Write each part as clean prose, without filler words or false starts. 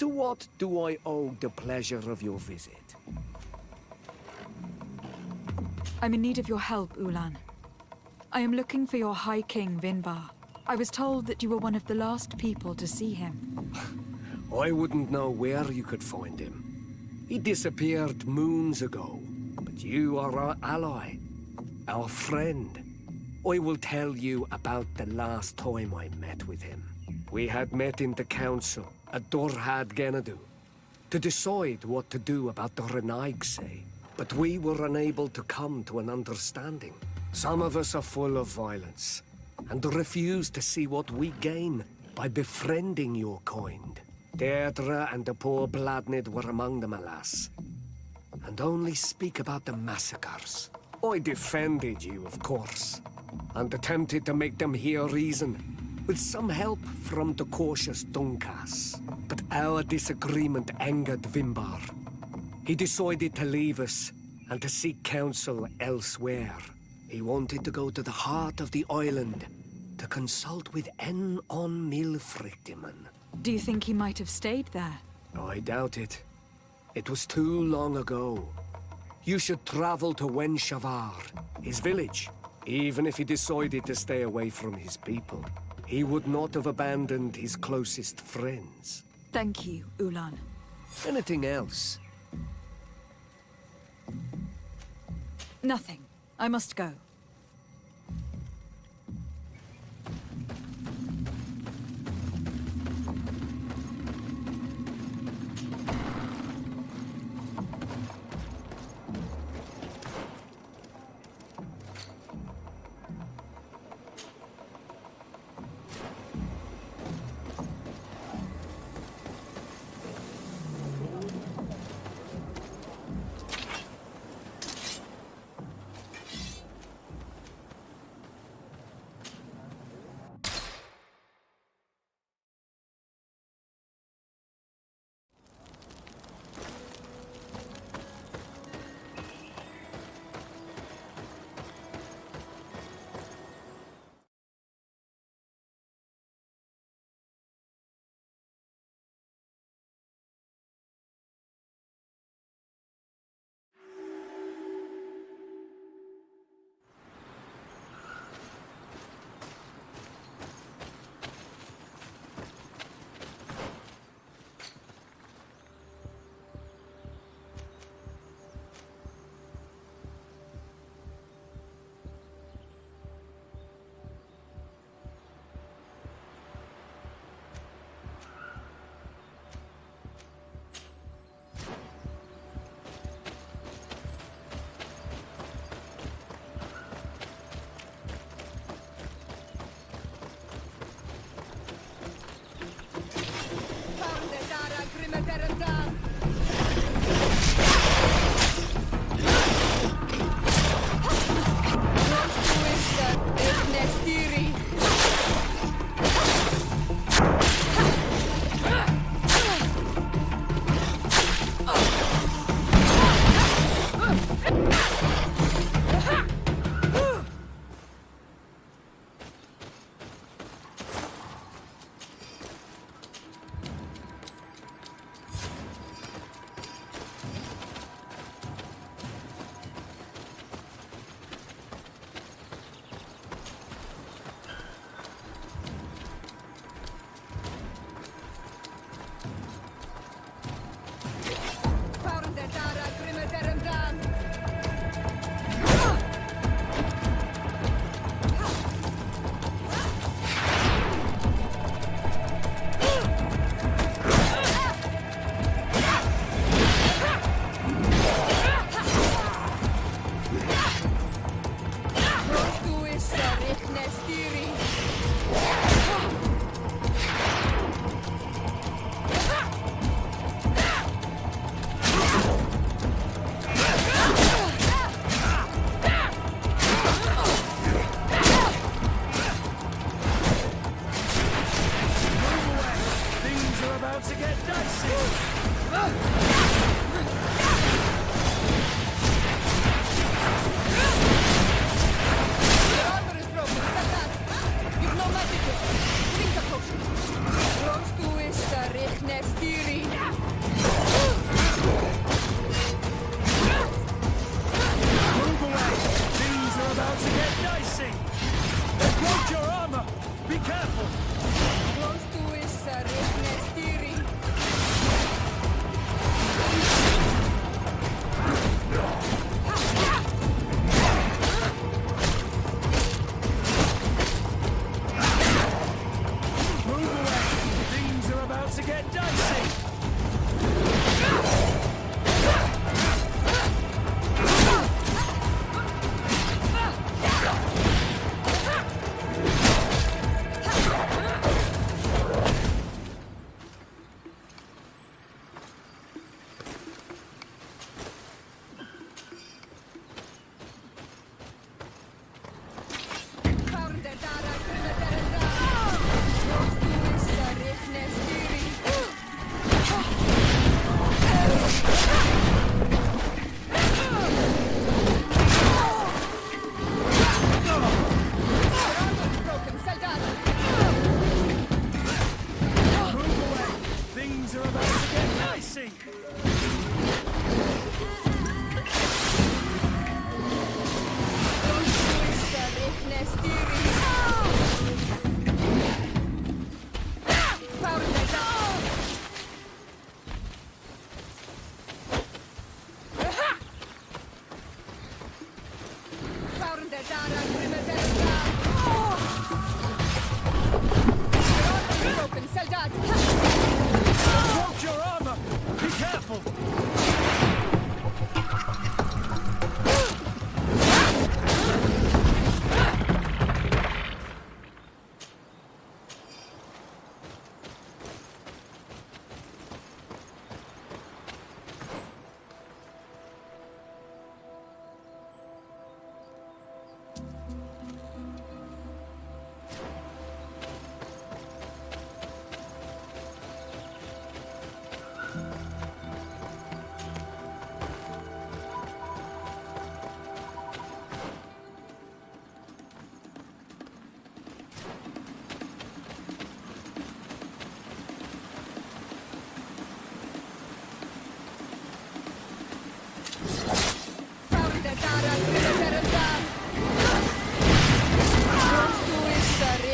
To what do I owe the pleasure of your visit? I'm in need of your help, Ulan. I am looking for your High King, Vindbar. I was told that you were one of the last people to see him. I wouldn't know where you could find him. He disappeared moons ago, but you are our ally, our friend. I will tell you about the last time I met with him. We had met in the council at Dorhad Genadu to decide what to do about the Renaigse, but we were unable to come to an understanding. Some of us are full of violence and refuse to see what we gain by befriending your kind. Deirdre and the poor Bladnid were among them, alas, and only speak about the massacres. I defended you, of course, and attempted to make them hear reason, with some help from the cautious Dunkas. But our disagreement angered Vimbar. He decided to leave us and to seek counsel elsewhere. He wanted to go to the heart of the island to consult with En on Milfrictiman. Do you think he might have stayed there? I doubt it. It was too long ago. You should travel to Wenshavar, his village. Even if he decided to stay away from his people, he would not have abandoned his closest friends. Thank you, Ulan. Anything else? Nothing. I must go.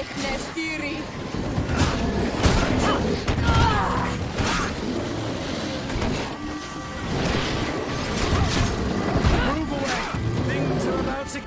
Move away! Things are about to...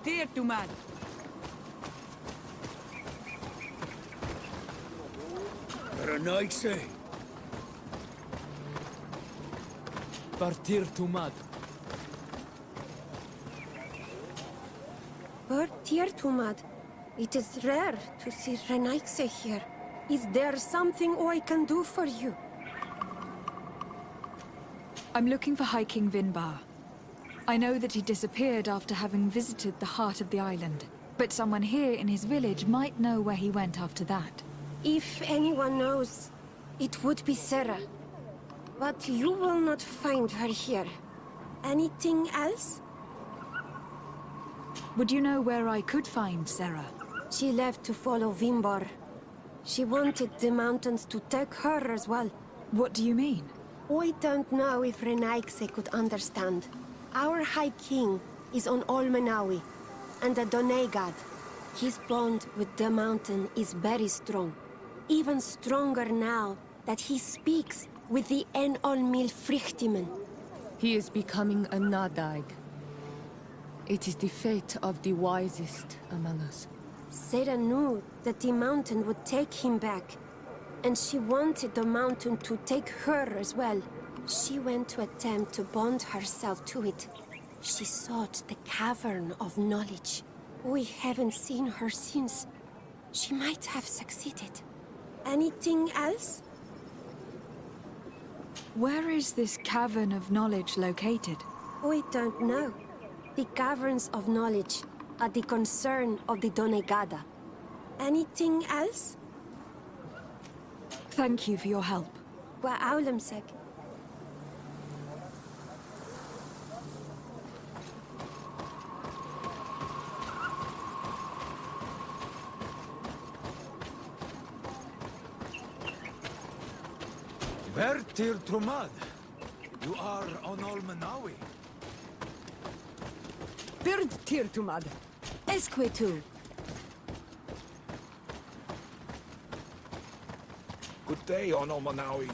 Tir to man. Renaigse. Partir to mad. Tirtumad. It is rare to see Renaigse here. Is there something I can do for you? I'm looking for High King Vindbar. I know that he disappeared after having visited the heart of the island, but someone here in his village might know where he went after that. If anyone knows, it would be Sarah. But you will not find her here. Anything else? Would you know where I could find Sarah? She left to follow Vimbar. She wanted the mountains to take her as well. What do you mean? I don't know if Renaigse could understand. Our High King is on Olmenawi, and the Donegad. His bond with the mountain is very strong. Even stronger now that he speaks with the En-Olmil Frichtimen. He is becoming a Nadaig. It is the fate of the wisest among us. Sarah knew that the mountain would take him back, and she wanted the mountain to take her as well. She went to attempt to bond herself to it. She sought the cavern of knowledge. We haven't seen her since. She might have succeeded. Anything else? Where is this cavern of knowledge located? We don't know. The caverns of knowledge are the concern of the Donegada. Anything else? Thank you for your help. Wa aulemsek. Vertir Trumad. You are on Olmenawi. Bird Tir to mad. Esquetu. Good day, Ono Manawi.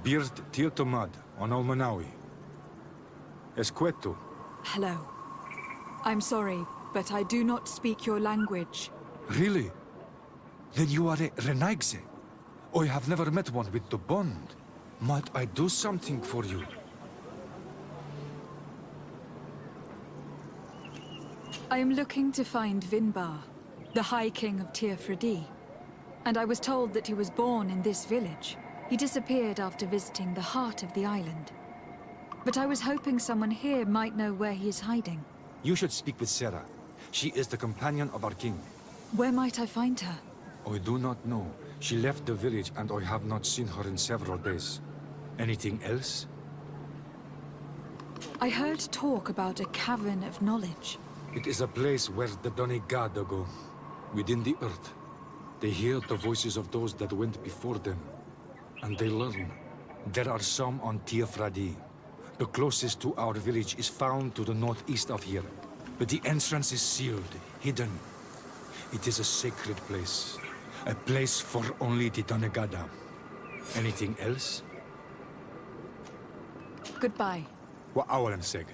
Bird Tirtomad on Olmenawi. Esqueto. Hello. I'm sorry, but I do not speak your language. Really? Then you are a Renaigse. I have never met one with the bond. Might I do something for you? I am looking to find Vindbar, the High King of Tir-Fraди. And I was told that he was born in this village. He disappeared after visiting the heart of the island. But I was hoping someone here might know where he is hiding. You should speak with Sarah. She is the companion of our king. Where might I find her? I do not know. She left the village and I have not seen her in several days. Anything else? I heard talk about a cavern of knowledge. It is a place where the Donegada go, within the earth. They hear the voices of those that went before them, and they learn. There are some on Tir-Fradi. The closest to our village is found to the northeast of here, but the entrance is sealed, hidden. It is a sacred place, a place for only the Donegada. Anything else? Goodbye. Wa awalan seg.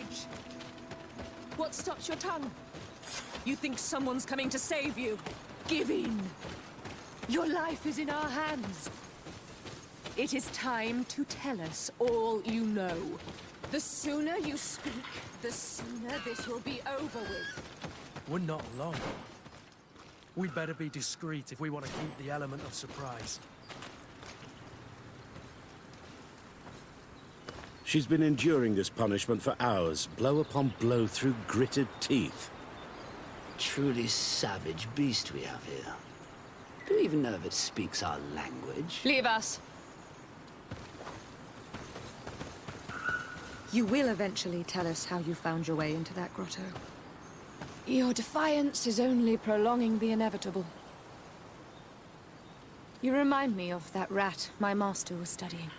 courage. What stops your tongue? You think someone's coming to save you? Give in. Your life is in our hands. It is time to tell us all you know. The sooner you speak, the sooner this will be over with. We're not alone. We'd better be discreet if we want to keep the element of surprise. She's been enduring this punishment for hours, blow upon blow through gritted teeth. Truly savage beast we have here. Do you even know if it speaks our language? Leave us. You will eventually tell us how you found your way into that grotto. Your defiance is only prolonging the inevitable. You remind me of that rat my master was studying.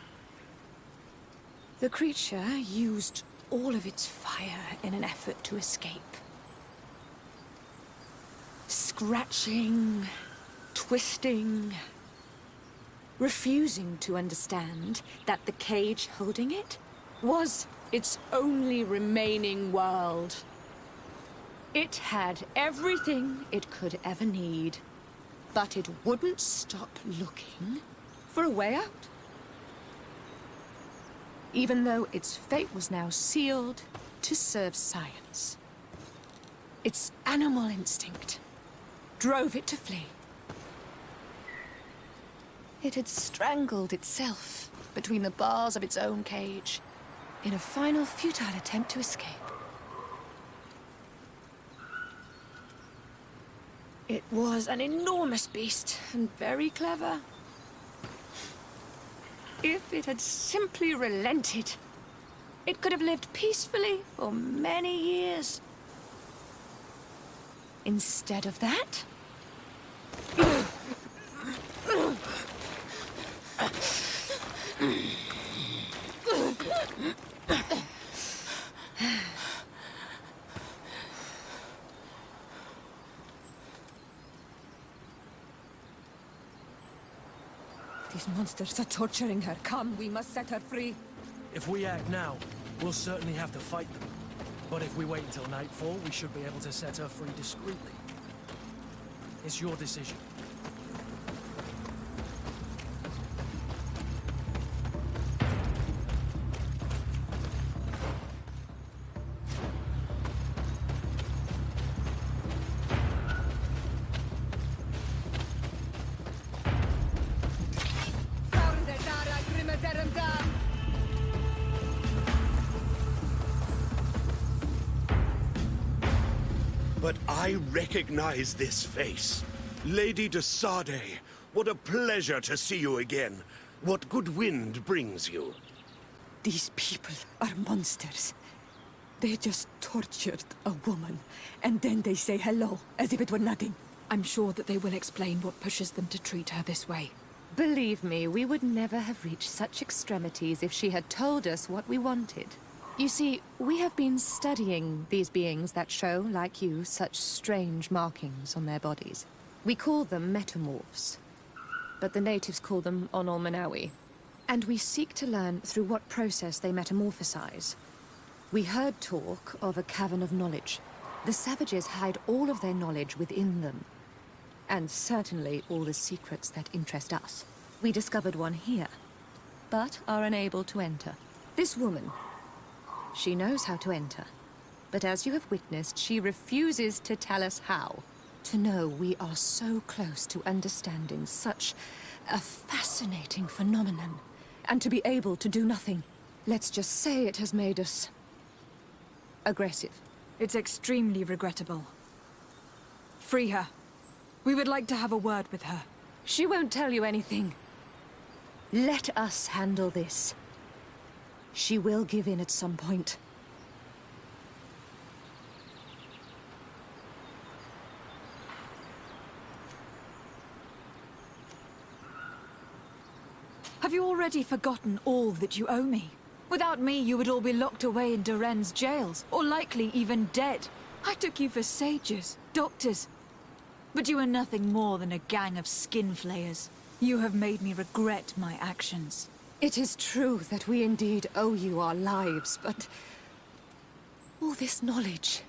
The creature used all of its fire in an effort to escape. Scratching, twisting, refusing to understand that the cage holding it was its only remaining world. It had everything it could ever need, but it wouldn't stop looking for a way out. Even though its fate was now sealed to serve science. Its animal instinct drove it to flee. It had strangled itself between the bars of its own cage in a final futile attempt to escape. It was an enormous beast and very clever. If it had simply relented, it could have lived peacefully for many years. Instead of that... These monsters are torturing her. Come, we must set her free. If we act now, we'll certainly have to fight them. But if we wait until nightfall, we should be able to set her free discreetly. It's your decision. But I recognize this face. Lady de Sade, what a pleasure to see you again. What good wind brings you? These people are monsters. They just tortured a woman, and then they say hello, as if it were nothing. I'm sure that they will explain what pushes them to treat her this way. Believe me, we would never have reached such extremities if she had told us what we wanted. You see, we have been studying these beings that show, like you, such strange markings on their bodies. We call them metamorphs, but the natives call them Onol-Manawi. And we seek to learn through what process they metamorphosize. We heard talk of a cavern of knowledge. The savages hide all of their knowledge within them. And certainly all the secrets that interest us. We discovered one here, but are unable to enter. This woman, she knows how to enter. But as you have witnessed, she refuses to tell us how. To know we are so close to understanding such a fascinating phenomenon, and to be able to do nothing. Let's just say it has made us aggressive. It's extremely regrettable. Free her. We would like to have a word with her. She won't tell you anything. Let us handle this. She will give in at some point. Have you already forgotten all that you owe me? Without me, you would all be locked away in Duren's jails, or likely even dead. I took you for sages, doctors. But you are nothing more than a gang of skin flayers. You have made me regret my actions. It is true that we indeed owe you our lives, but... All this knowledge,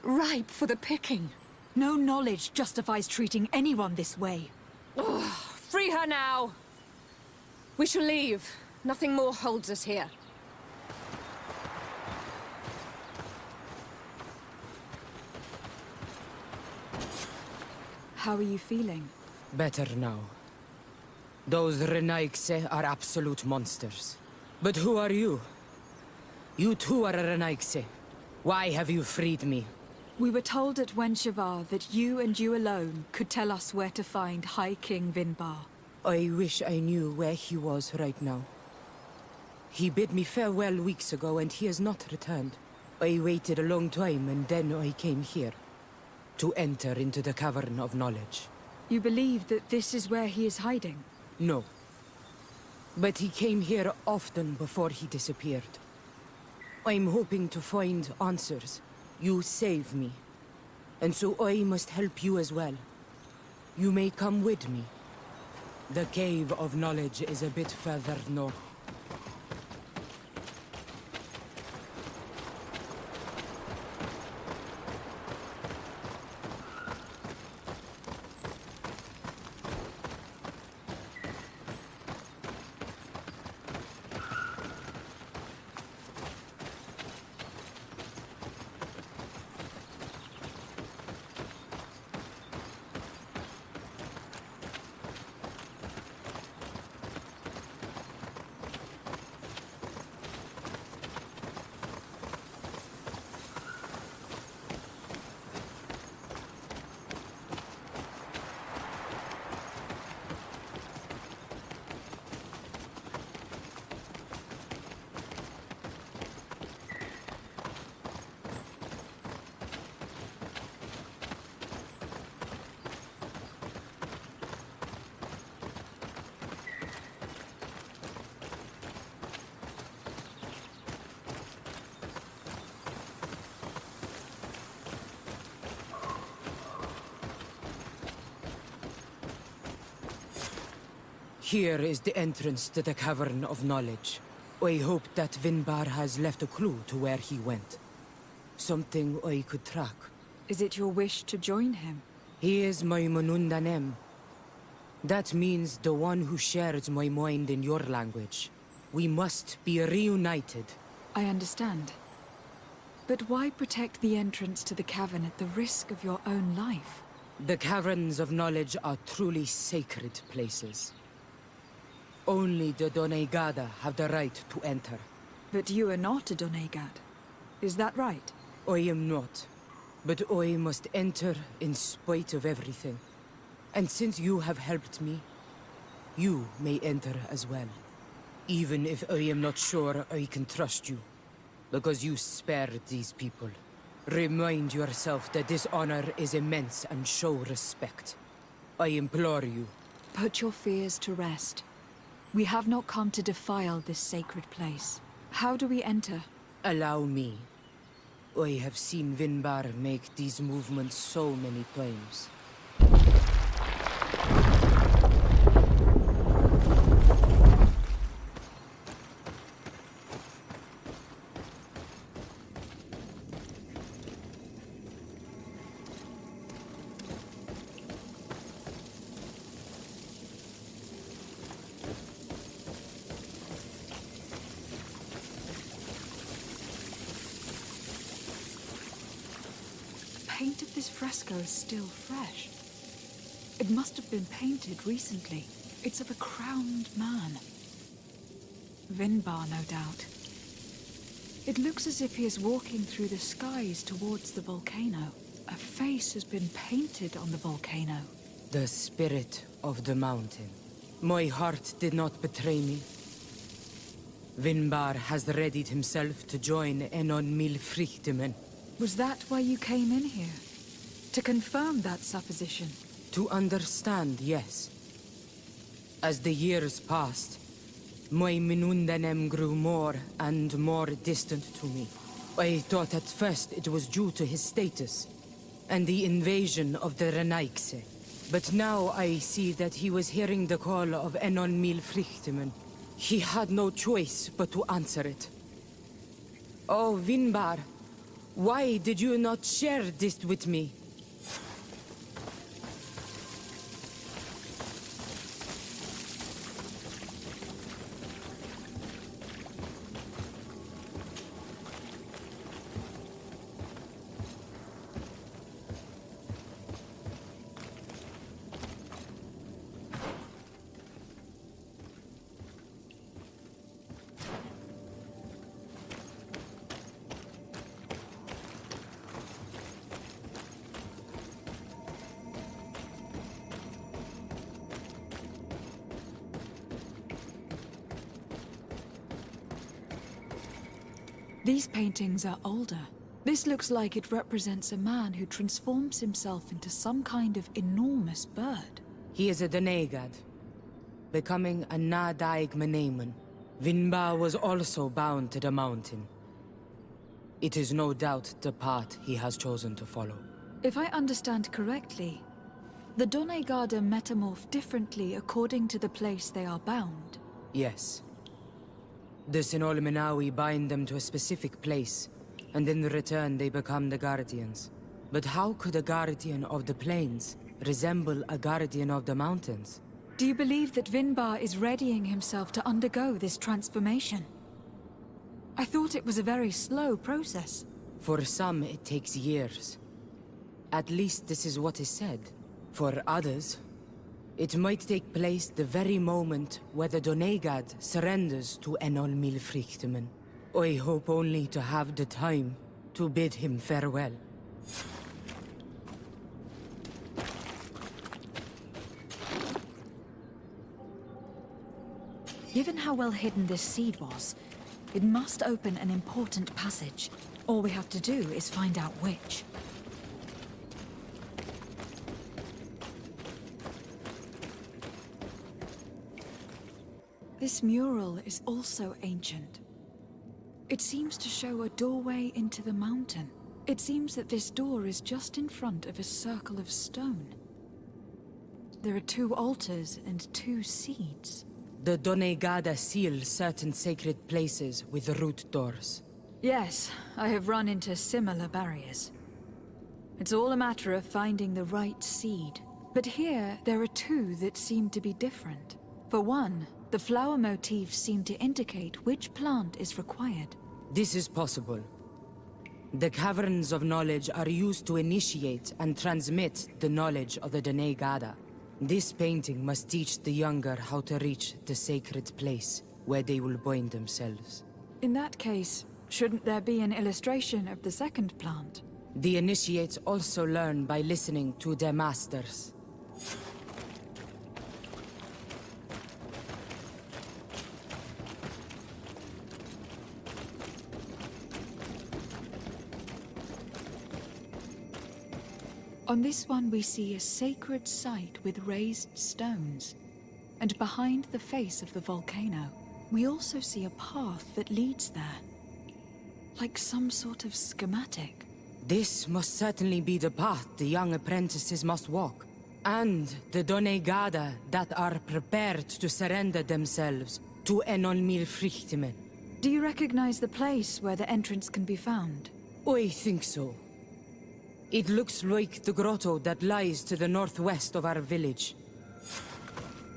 ripe for the picking. No knowledge justifies treating anyone this way. Free her now! We shall leave. Nothing more holds us here. How are you feeling? Better now. Those Renaigse are absolute monsters. But who are you? You too are a Renaigse. Why have you freed me? We were told at Wenshavar that you and you alone could tell us where to find High King Vindbar. I wish I knew where he was right now. He bid me farewell weeks ago and he has not returned. I waited a long time and then I came here. To enter into the Cavern of Knowledge. You believe that this is where he is hiding? No. But he came here often before he disappeared. I'm hoping to find answers. You saved me. And so I must help you as well. You may come with me. The Cave of Knowledge is a bit further north. Here is the entrance to the Cavern of Knowledge. I hope that Vindbar has left a clue to where he went. Something I could track. Is it your wish to join him? He is my Manundanem. That means the one who shares my mind in your language. We must be reunited. I understand. But why protect the entrance to the cavern at the risk of your own life? The Caverns of Knowledge are truly sacred places. Only the Doneigada have the right to enter. But you are not a Doneigad. Is that right? I am not. But I must enter in spite of everything. And since you have helped me, you may enter as well. Even if I am not sure I can trust you. Because you spared these people. Remind yourself that this honor is immense and show respect. I implore you. Put your fears to rest. We have not come to defile this sacred place. How do we enter? Allow me. I have seen Vindbar make these movements so many times. The paint of this fresco is still fresh. It must have been painted recently. It's of a crowned man. Vindbar, no doubt. It looks as if he is walking through the skies towards the volcano. A face has been painted on the volcano. The spirit of the mountain. My heart did not betray me. Vindbar has readied himself to join Enon Milfrichtemen. Was that why you came in here? To confirm that supposition? To understand, yes. As the years passed, my Minundanem grew more and more distant to me. I thought at first it was due to his status, and the invasion of the Renaigse. But now I see that he was hearing the call of Enon Milfrichtemen. He had no choice but to answer it. Oh, Vindbar, Why did you not share this with me? These paintings are older. This looks like it represents a man who transforms himself into some kind of enormous bird. He is a Donegad, becoming a Nadaig Meneman. Vindbara was also bound to the mountain. It is no doubt the path he has chosen to follow. If I understand correctly, the Donegada metamorph differently according to the place they are bound. Yes. The Sinol Menawi bind them to a specific place, and in return they become the Guardians. But how could a Guardian of the Plains resemble a Guardian of the Mountains? Do you believe that Vindbara is readying himself to undergo this transformation? I thought it was a very slow process. For some, it takes years. At least this is what is said. For others, it might take place the very moment where the Donegad surrenders to Enol Milfrichtemen. I hope only to have the time to bid him farewell. Given how well hidden this seed was, it must open an important passage. All we have to do is find out which. This mural is also ancient. It seems to show a doorway into the mountain. It seems that this door is just in front of a circle of stone. There are 2 altars and 2 seeds. The Donegada seal certain sacred places with root doors. Yes, I have run into similar barriers. It's all a matter of finding the right seed. But here, there are 2 that seem to be different. For one, the flower motifs seem to indicate which plant is required. This is possible. The caverns of knowledge are used to initiate and transmit the knowledge of the Donegada. This painting must teach the younger how to reach the sacred place where they will bind themselves. In that case, shouldn't there be an illustration of the second plant? The initiates also learn by listening to their masters. On this one we see a sacred site with raised stones. And behind the face of the volcano, we also see a path that leads there. Like some sort of schematic. This must certainly be the path the young apprentices must walk. And the Donegada that are prepared to surrender themselves to Enol Milfrichtemen. Do you recognize the place where the entrance can be found? I think so. It looks like the grotto that lies to the northwest of our village.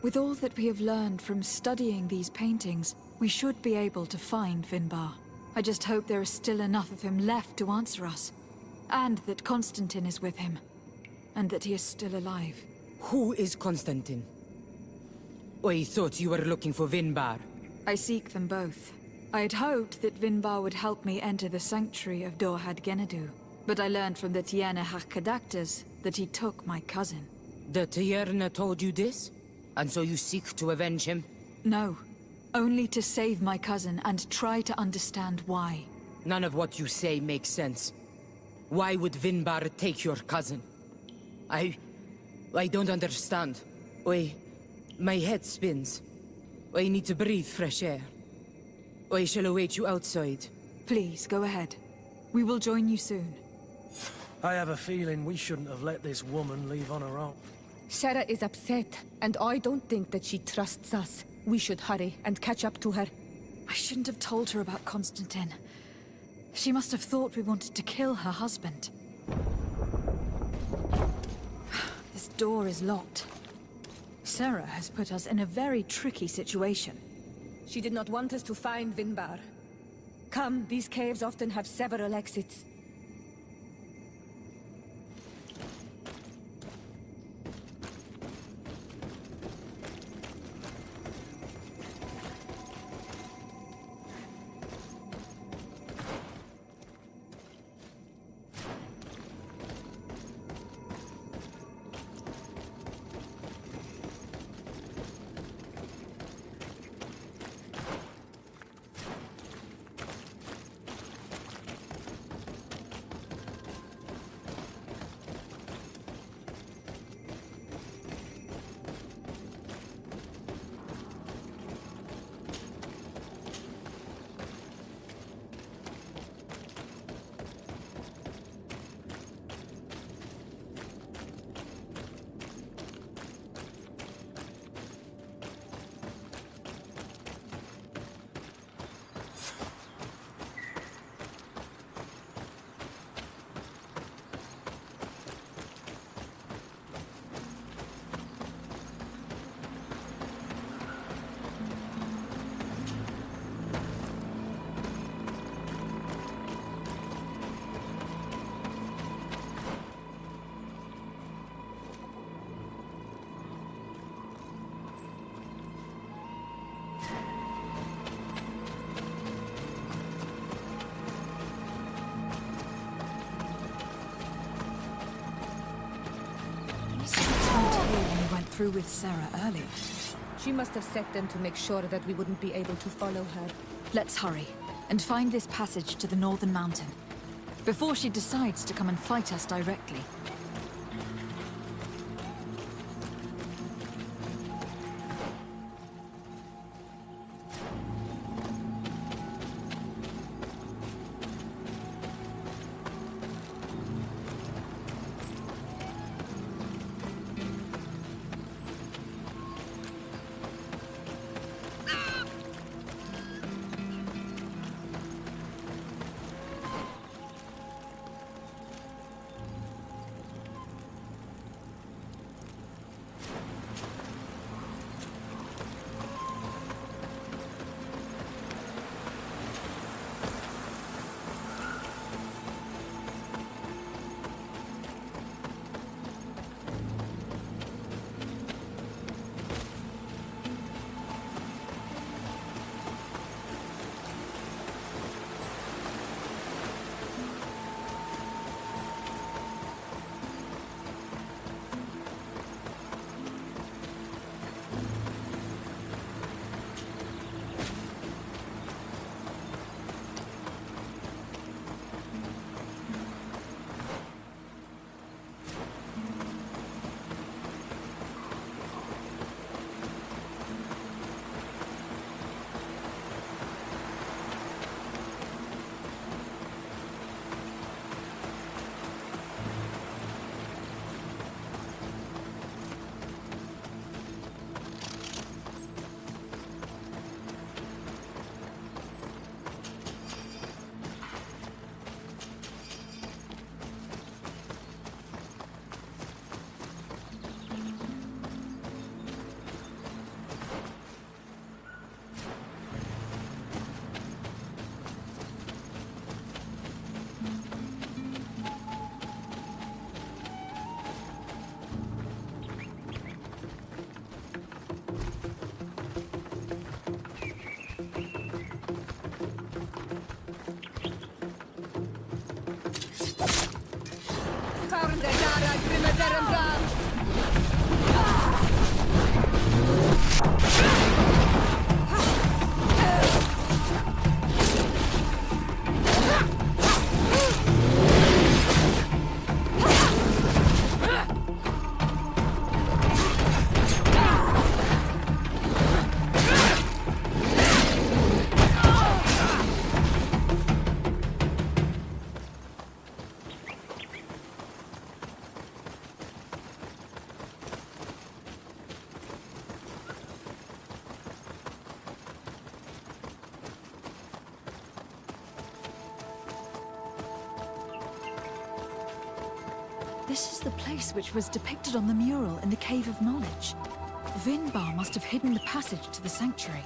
With all that we have learned from studying these paintings, we should be able to find Vindbara. I just hope there is still enough of him left to answer us. And that Constantine is with him. And that he is still alive. Who is Constantine? I thought you were looking for Vindbara. I seek them both. I had hoped that Vindbara would help me enter the sanctuary of Dorhad Genadu. But I learned from the Tierne Hakadactors that he took my cousin. The Tierne told you this? And so you seek to avenge him? No. Only to save my cousin and try to understand why. None of what you say makes sense. Why would Vindbara take your cousin? I don't understand. My head spins. I need to breathe fresh air. I shall await you outside. Please, go ahead. We will join you soon. I have a feeling we shouldn't have let this woman leave on her own. Shara is upset, and I don't think that she trusts us. We should hurry and catch up to her. I shouldn't have told her about Constantine. She must have thought we wanted to kill her husband. This door is locked. Sarah has put us in a very tricky situation. She did not want us to find Vindbar. Come, these caves often have several exits. Through with Sarah earlier. She must have set them to make sure that we wouldn't be able to follow her. Let's hurry and find this passage to the northern mountain before she decides to come and fight us directly. This is the place which was depicted on the mural in the Cave of Knowledge. Vindbar must have hidden the passage to the sanctuary.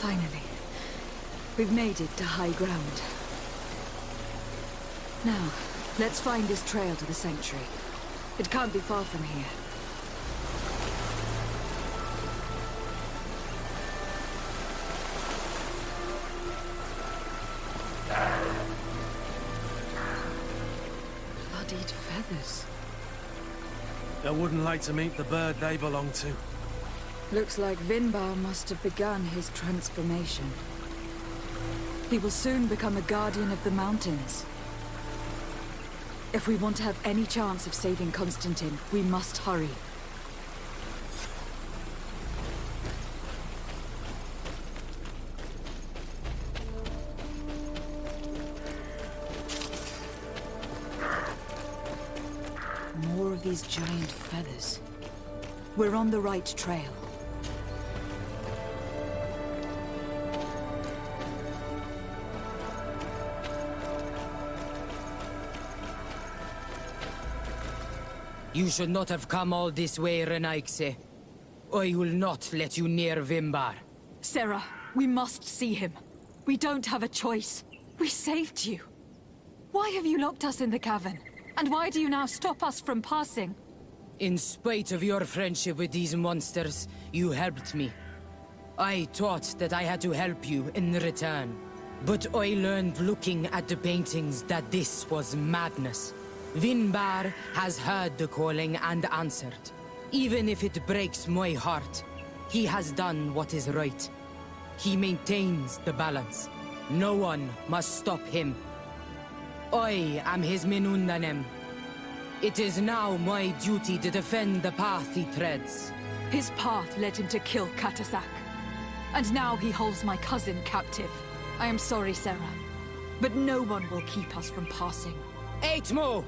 Finally. We've made it to high ground. Now, let's find this trail to the sanctuary. It can't be far from here. Bloodied feathers. I wouldn't like to meet the bird they belong to. Looks like Vindbar must have begun his transformation. He will soon become a guardian of the mountains. If we want to have any chance of saving Constantine, we must hurry. More of these giant feathers. We're on the right trail. You should not have come all this way, Renaigse. I will not let you near Vindbar. Sarah, we must see him. We don't have a choice. We saved you. Why have you locked us in the cavern? And why do you now stop us from passing? In spite of your friendship with these monsters, you helped me. I thought that I had to help you in return. But I learned looking at the paintings that this was madness. Vindbar has heard the calling and answered. Even if it breaks my heart, he has done what is right. He maintains the balance. No one must stop him. I am his Menundanem. It is now my duty to defend the path he treads. His path led him to kill Katasak. And now he holds my cousin captive. I am sorry, Sarah, but no one will keep us from passing. Eitmo!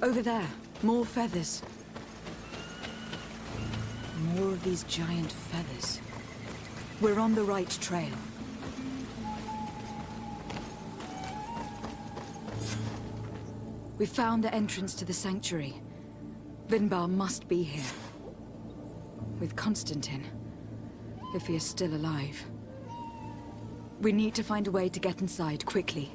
Over there, more feathers. More of these giant feathers. We're on the right trail. We found the entrance to the sanctuary. Vindbar must be here. With Constantine, if he is still alive. We need to find a way to get inside quickly.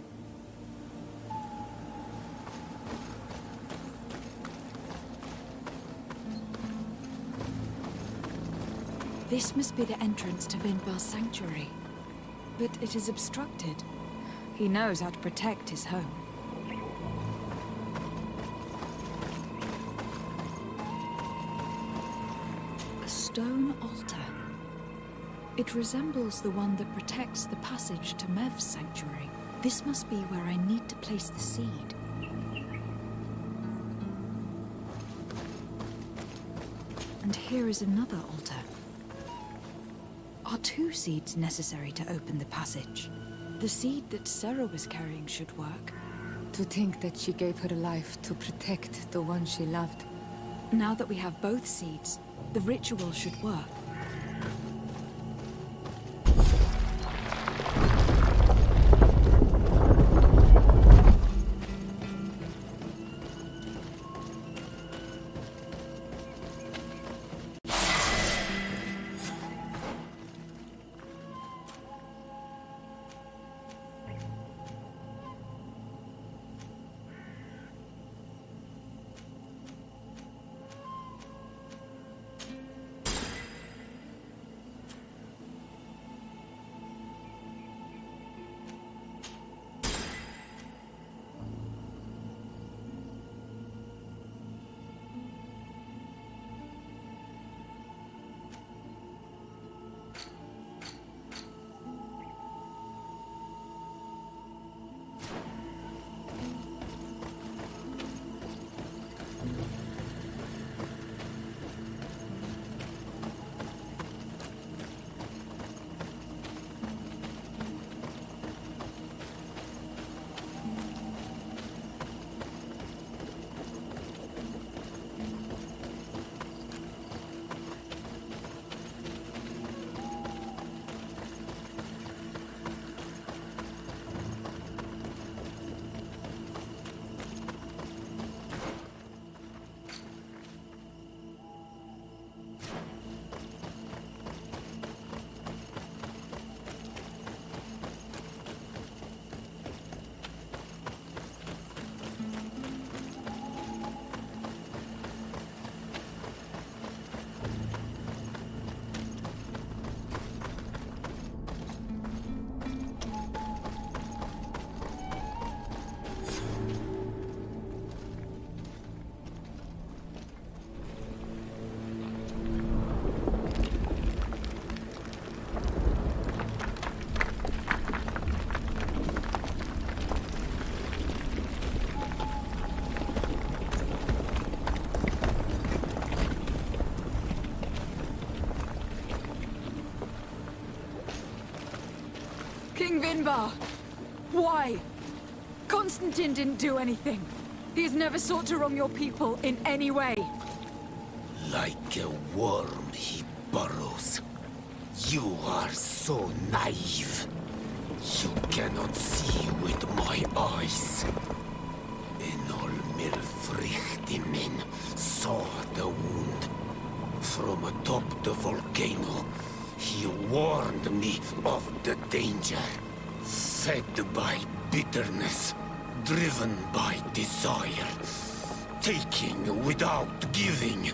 This must be the entrance to Vindbar's sanctuary. But it is obstructed. He knows how to protect his home. A stone altar. It resembles the one that protects the passage to Mev's sanctuary. This must be where I need to place the seed. And here is another altar. Are 2 seeds necessary to open the passage? The seed that Sarah was carrying should work. To think that she gave her life to protect the one she loved. Now that we have both seeds, the ritual should work. King Vindbar! Why? Constantine didn't do anything. He has never sought to wrong your people in any way. Like a worm he burrows. You are so naive. You cannot see with my eyes. Enol Milfrichtimin saw the wound. From atop the volcano, he warned me of the danger. Fed by bitterness, driven by desire, taking without giving,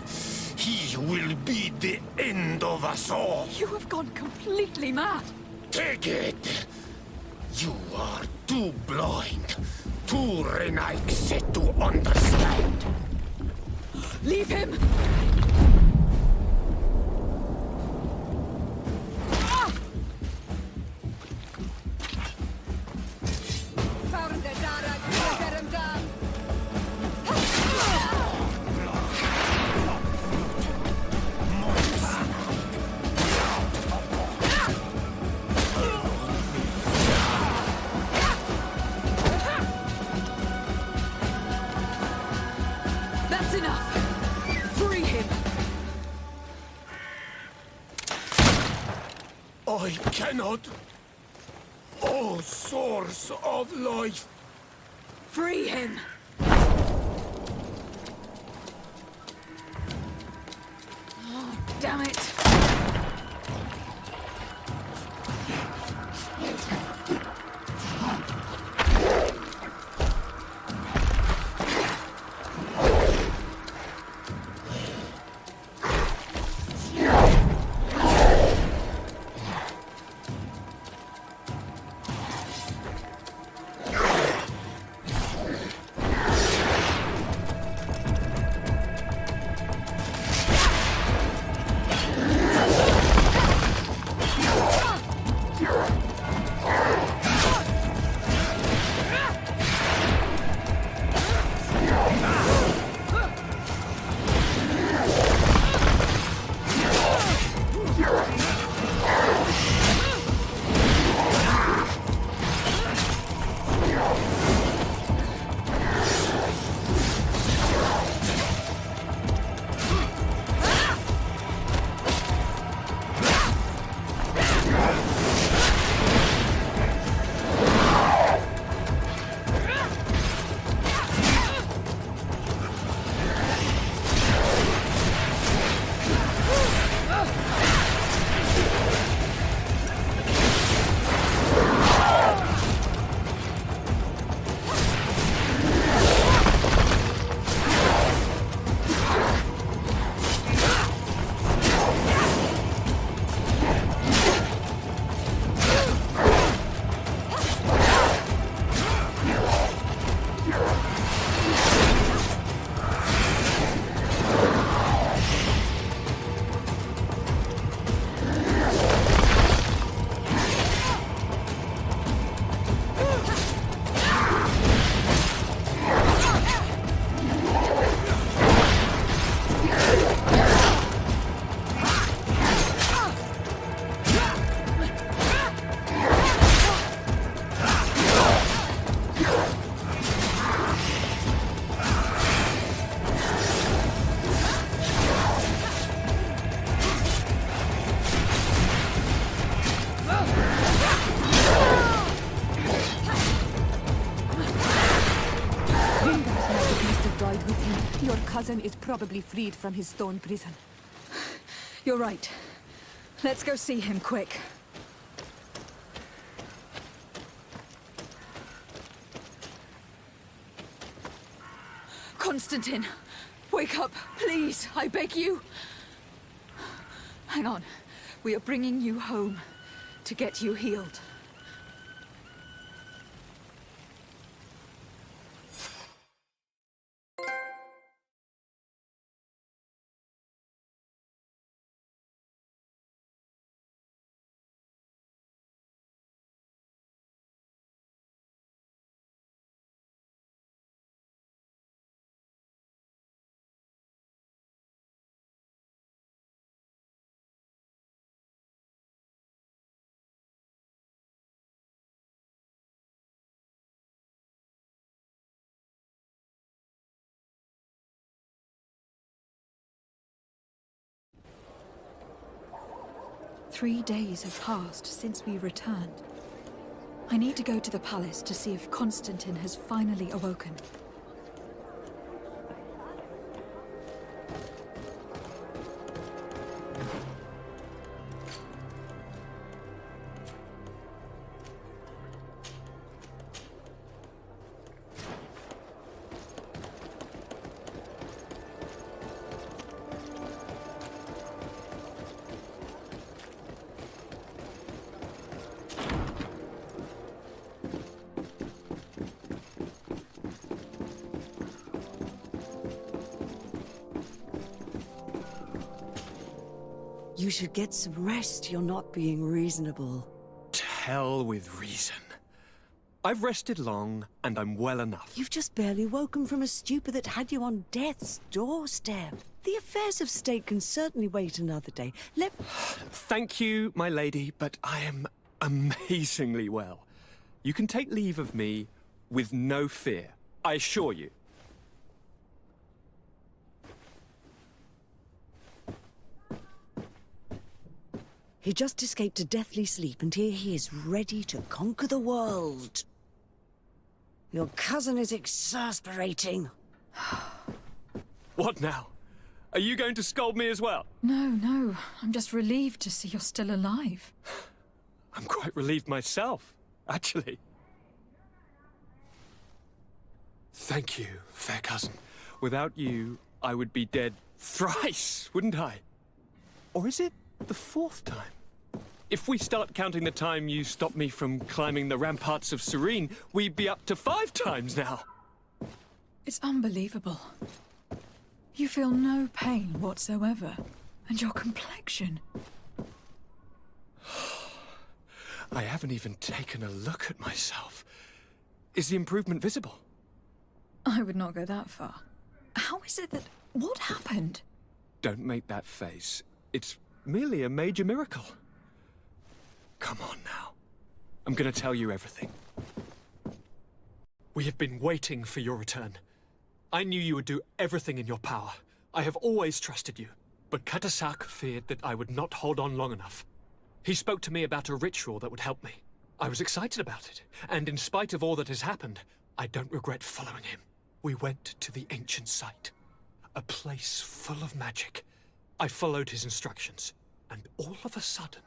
he will be the end of us all. You have gone completely mad. Take it! You are too blind, too renaixe to understand. Leave him! That's enough! Free him! I cannot. O source of life! Free him! Oh, damn it! Cousin is probably freed from his stone prison. You're right. Let's go see him, quick. Constantine! Wake up, please! I beg you! Hang on. We are bringing you home to get you healed. 3 days have passed since we returned. I need to go to the palace to see if Constantine has finally awoken. You should get some rest. You're not being reasonable. To hell with reason. I've rested long, and I'm well enough. You've just barely woken from a stupor that had you on death's doorstep. The affairs of state can certainly wait another day. Thank you, my lady, but I am amazingly well. You can take leave of me with no fear, I assure you. He just escaped a deathly sleep, and here he is, ready to conquer the world. Your cousin is exasperating. What now? Are you going to scold me as well? No. I'm just relieved to see you're still alive. I'm quite relieved myself, actually. Thank you, fair cousin. Without you, I would be dead thrice, wouldn't I? Or is it the 4th time? If we start counting the time you stopped me from climbing the ramparts of Serene, we'd be up to 5 times now. It's unbelievable. You feel no pain whatsoever. And your complexion. I haven't even taken a look at myself. Is the improvement visible? I would not go that far. How is it that... What happened? Don't make that face. It's merely a major miracle. Come on now. I'm gonna tell you everything. We have been waiting for your return. I knew you would do everything in your power. I have always trusted you. But Katasak feared that I would not hold on long enough. He spoke to me about a ritual that would help me. I was excited about it, and in spite of all that has happened, I don't regret following him. We went to the ancient site, a place full of magic. I followed his instructions, and all of a sudden,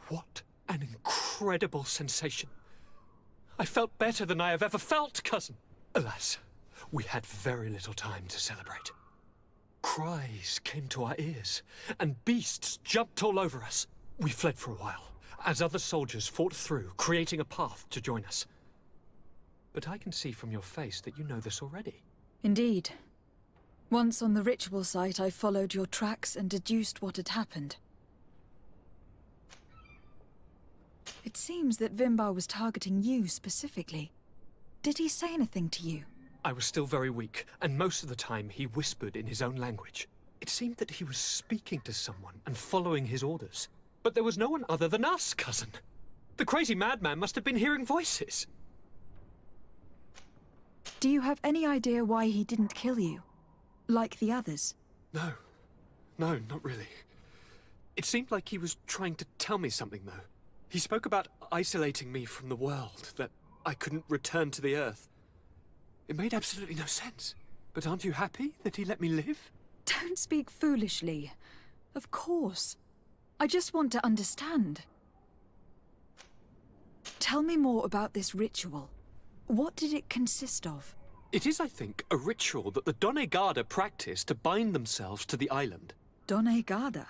what an incredible sensation. I felt better than I have ever felt, cousin. Alas, we had very little time to celebrate. Cries came to our ears, and beasts jumped all over us. We fled for a while, as other soldiers fought through, creating a path to join us. But I can see from your face that you know this already. Indeed. Once on the ritual site, I followed your tracks and deduced what had happened. It seems that Vimbar was targeting you specifically. Did he say anything to you? I was still very weak, and most of the time he whispered in his own language. It seemed that he was speaking to someone and following his orders. But there was no one other than us, cousin. The crazy madman must have been hearing voices. Do you have any idea why he didn't kill you? Like the others? No, not really. It seemed like he was trying to tell me something, though. He spoke about isolating me from the world, that I couldn't return to the Earth. It made absolutely no sense. But aren't you happy that he let me live? Don't speak foolishly. Of course. I just want to understand. Tell me more about this ritual. What did it consist of? It is, I think, a ritual that the Donegada practice to bind themselves to the island. Donegada?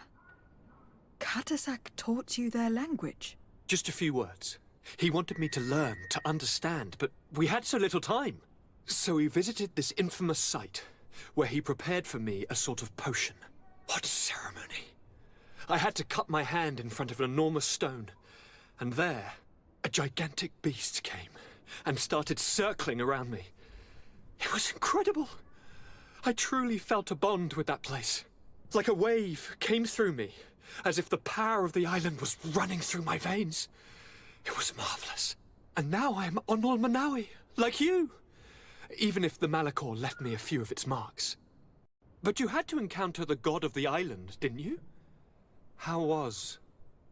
Katasak taught you their language? Just a few words. He wanted me to learn, to understand, but we had so little time. So we visited this infamous site, where he prepared for me a sort of potion. What ceremony! I had to cut my hand in front of an enormous stone, and there, a gigantic beast came and started circling around me. It was incredible. I truly felt a bond with that place. Like a wave came through me, as if the power of the island was running through my veins. It was marvelous. And now I am Onol Manawi, like you. Even if the Malachor left me a few of its marks. But you had to encounter the god of the island, didn't you? How was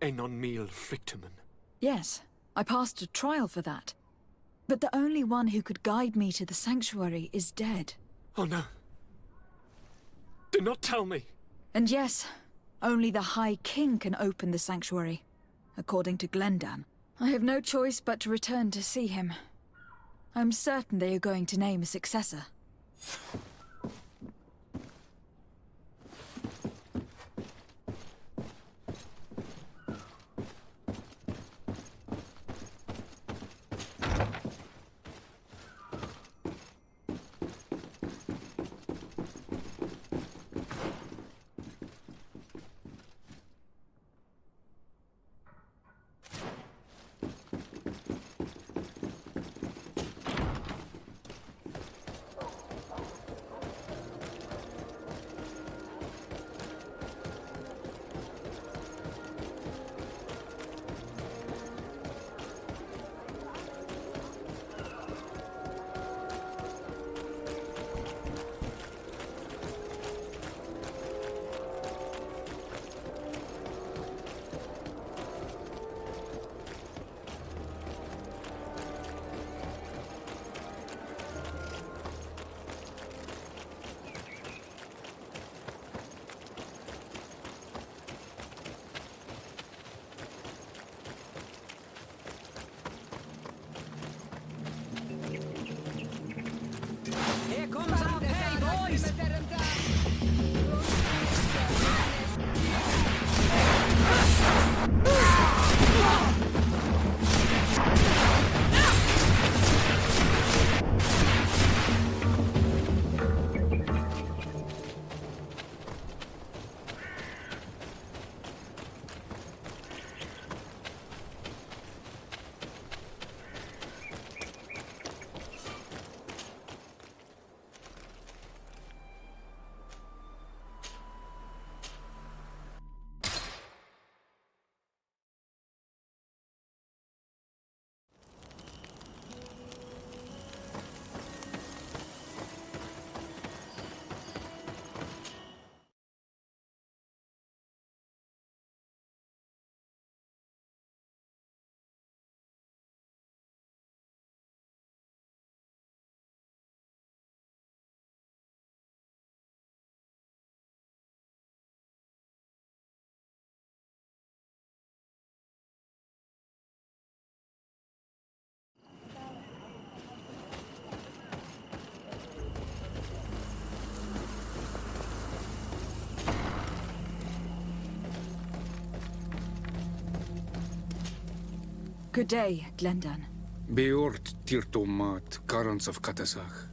Enon Mil Frictamen? Yes, I passed a trial for that. But the only one who could guide me to the sanctuary is dead. Oh no. Do not tell me. And yes, only the High King can open the sanctuary, according to Glendan. I have no choice but to return to see him. I'm certain they are going to name a successor. Here comes our pay, boys! Good day, Glendan. Beort Tirtomat, currents of Katasach.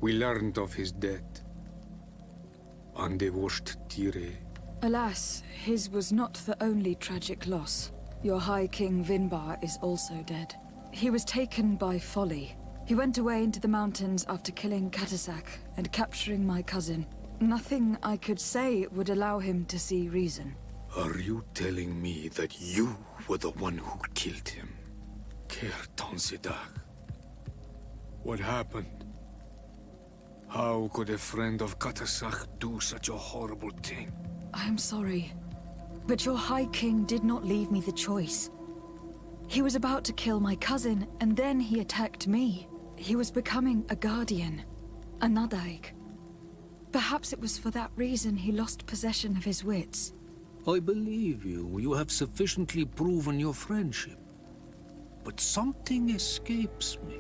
We learned of his death. Andevosht Tire. Alas, his was not the only tragic loss. Your High King Vindbar is also dead. He was taken by folly. He went away into the mountains after killing Katasak and capturing my cousin. Nothing I could say would allow him to see reason. Are you telling me that you were the one who killed him? Kerton Sidag. What happened? How could a friend of Katasak do such a horrible thing? I am sorry, but your High King did not leave me the choice. He was about to kill my cousin, and then he attacked me. He was becoming a guardian, a Nadaig. Perhaps it was for that reason he lost possession of his wits. I believe you. You have sufficiently proven your friendship. But something escapes me.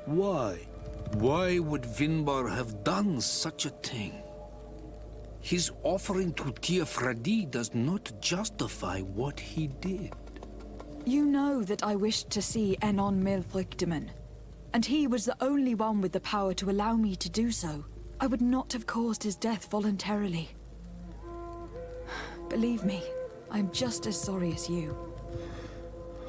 Why? Why would Vindbar have done such a thing? His offering to Tir-Fradi does not justify what he did. You know that I wished to see Enon Mil Frictamen, and he was the only one with the power to allow me to do so. I would not have caused his death voluntarily. Believe me, I'm just as sorry as you.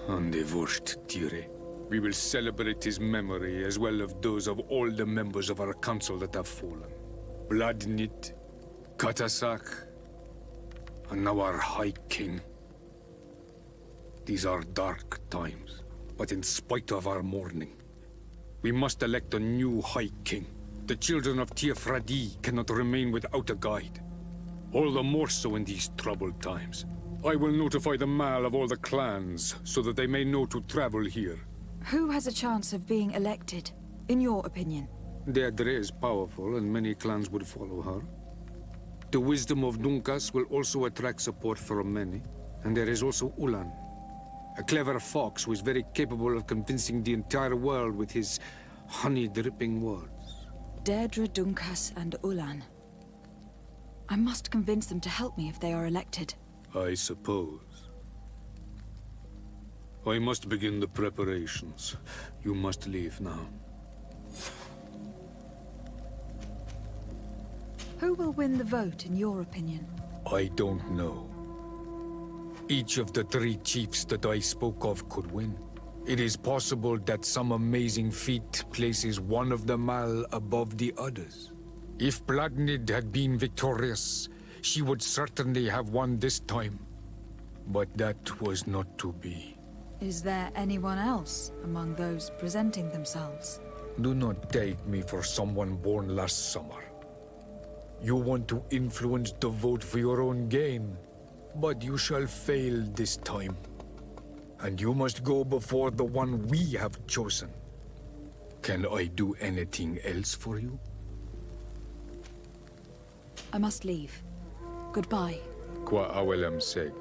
Andevosht Tire. We will celebrate his memory as well as those of all the members of our council that have fallen. Vladnit, Katasak, and now our High King. These are dark times, but in spite of our mourning, we must elect a new High King. The children of Tir-Fradi cannot remain without a guide. All the more so in these troubled times. I will notify the Mal of all the clans, so that they may know to travel here. Who has a chance of being elected, in your opinion? Deirdre is powerful, and many clans would follow her. The wisdom of Dunkas will also attract support from many. And there is also Ulan, a clever fox who is very capable of convincing the entire world with his honey-dripping words. Deirdre, Dunkas, and Ulan. I must convince them to help me if they are elected. I suppose. I must begin the preparations. You must leave now. Who will win the vote, in your opinion? I don't know. Each of the 3 chiefs that I spoke of could win. It is possible that some amazing feat places one of the Mal above the others. If Bladnid had been victorious, she would certainly have won this time. But that was not to be. Is there anyone else among those presenting themselves? Do not take me for someone born last summer. You want to influence the vote for your own gain, but you shall fail this time. And you must go before the one we have chosen. Can I do anything else for you? I must leave. Goodbye. Qua awelem seg.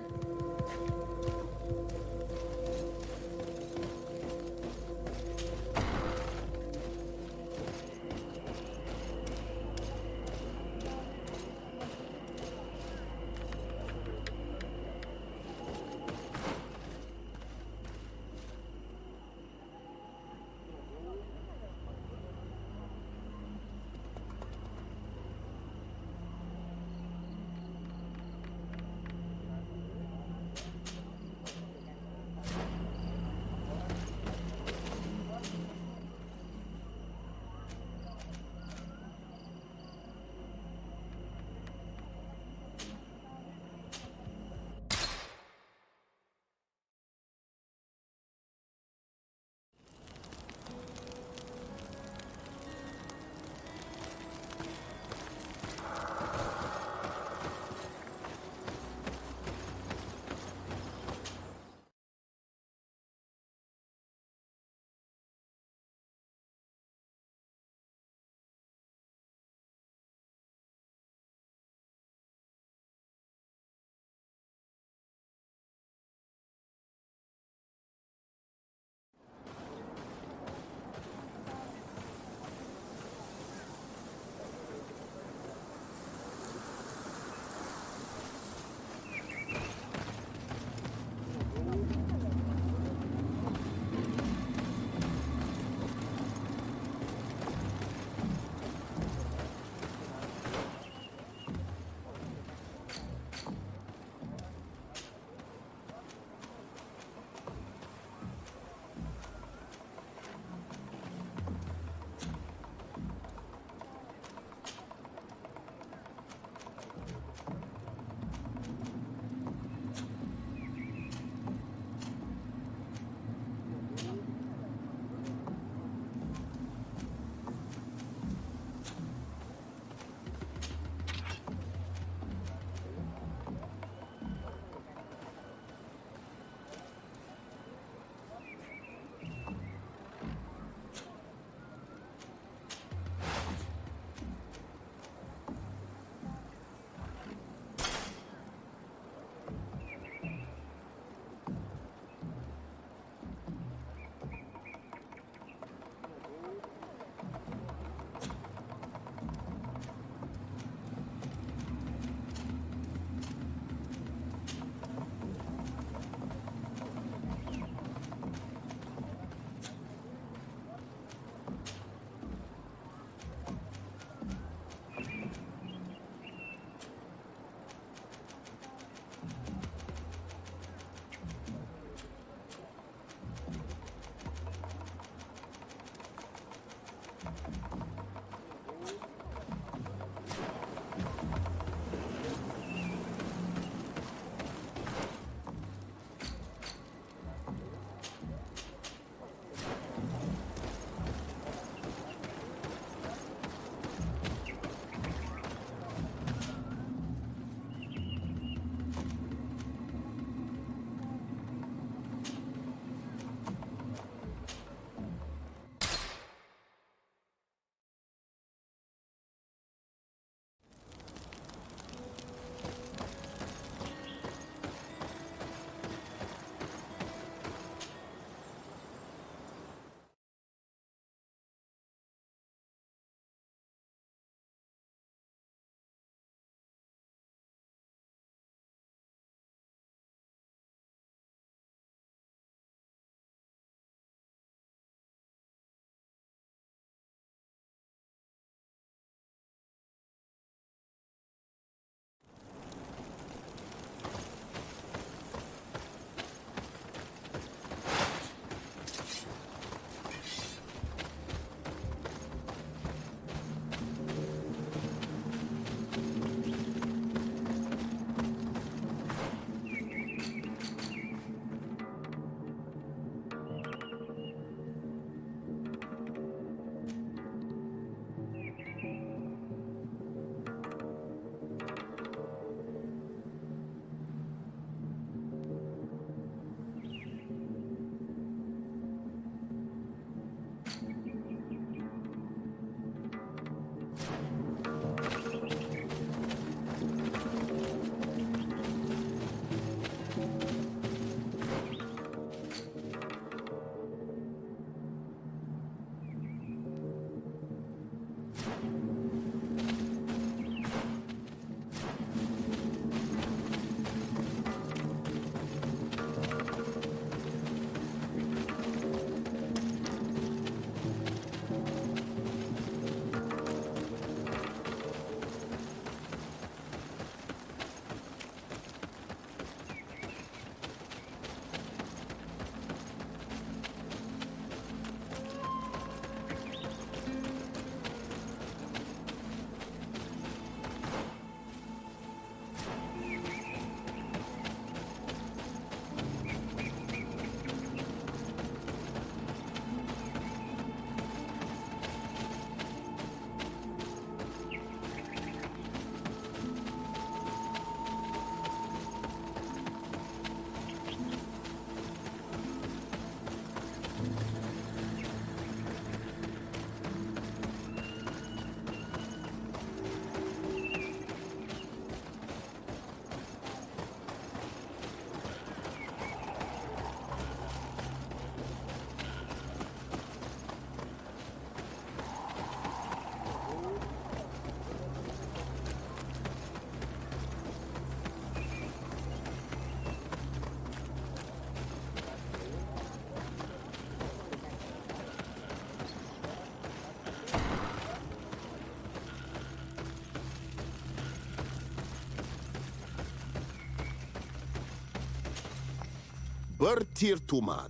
Bertir Tumad.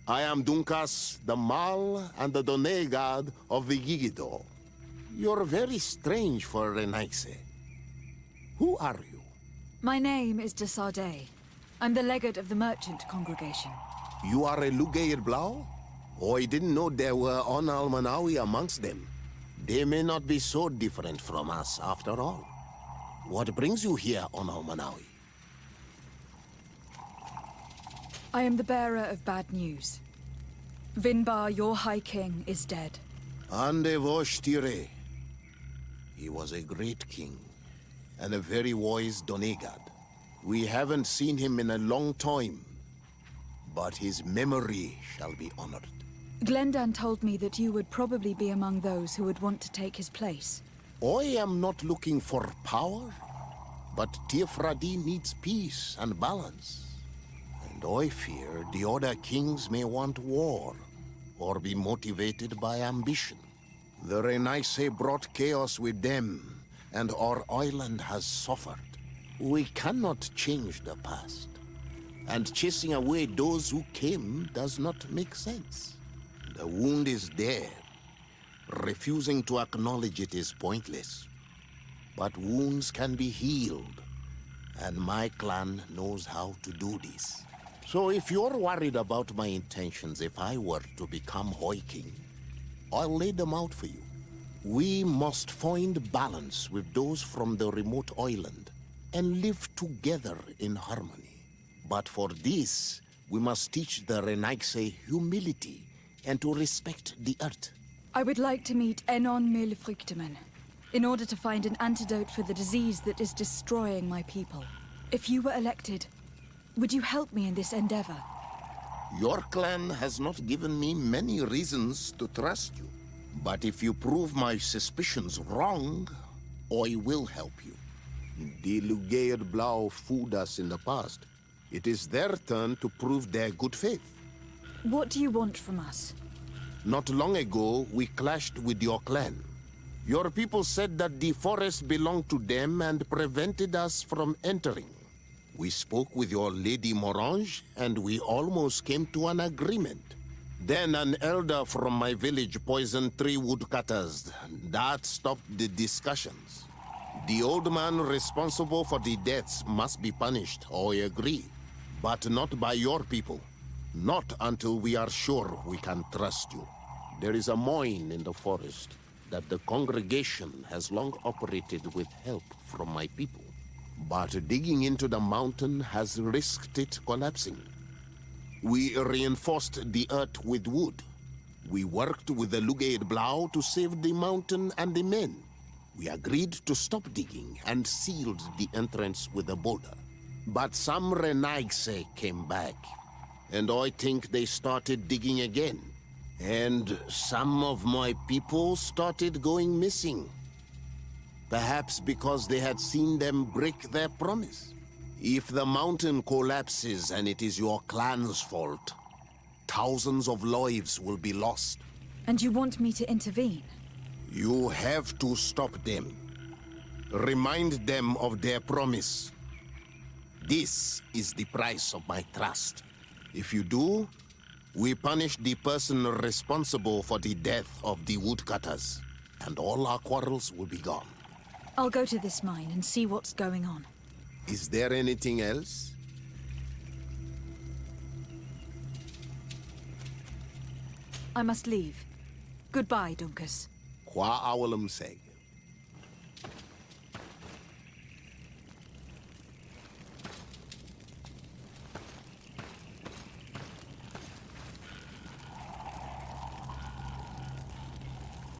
I am Dunkas, the Mal and the Donegad of the Gigido. You're very strange for Renaise. Who are you? My name is de Sardet. I'm the legate of the merchant congregation. You are a Lugair Blau? Oh, I didn't know there were Onal Manawi amongst them. They may not be so different from us after all. What brings you here, Onal Manawi? I am the bearer of bad news. Vindbar, your High King, is dead. Ande Vosh Tire. He was a great king, and a very wise Donegad. We haven't seen him in a long time, but his memory shall be honored. Glendan told me that you would probably be among those who would want to take his place. I am not looking for power, but Tir-Fradi needs peace and balance. And I fear the other kings may want war, or be motivated by ambition. The Renaise brought chaos with them, and our island has suffered. We cannot change the past, and chasing away those who came does not make sense. The wound is there. Refusing to acknowledge it is pointless. But wounds can be healed, and my clan knows how to do this. So if you're worried about my intentions if I were to become High King, I'll lay them out for you. We must find balance with those from the remote island and live together in harmony. But for this, we must teach the Renaise humility and to respect the earth. I would like to meet Enon Milfrichteman in order to find an antidote for the disease that is destroying my people. If you were elected, would you help me in this endeavor? Your clan has not given me many reasons to trust you. But if you prove my suspicions wrong, I will help you. The Lugair Blau fooled us in the past. It is their turn to prove their good faith. What do you want from us? Not long ago, we clashed with your clan. Your people said that the forest belonged to them and prevented us from entering. We spoke with your Lady Morange, and we almost came to an agreement. Then an elder from my village poisoned 3 woodcutters. That stopped the discussions. The old man responsible for the deaths must be punished, I agree. But not by your people. Not until we are sure we can trust you. There is a mine in the forest that the congregation has long operated with help from my people. But digging into the mountain has risked it collapsing. We reinforced the earth with wood. We worked with the Lugair Blau to save the mountain and the men. We agreed to stop digging and sealed the entrance with a boulder. But some Renaise came back, and I think they started digging again. And some of my people started going missing. Perhaps because they had seen them break their promise. If the mountain collapses and it is your clan's fault, thousands of lives will be lost. And you want me to intervene? You have to stop them. Remind them of their promise. This is the price of my trust. If you do, we punish the person responsible for the death of the woodcutters, and all our quarrels will be gone. I'll go to this mine and see what's going on. Is there anything else? I must leave. Goodbye, Dunkas. Qua awalum seg.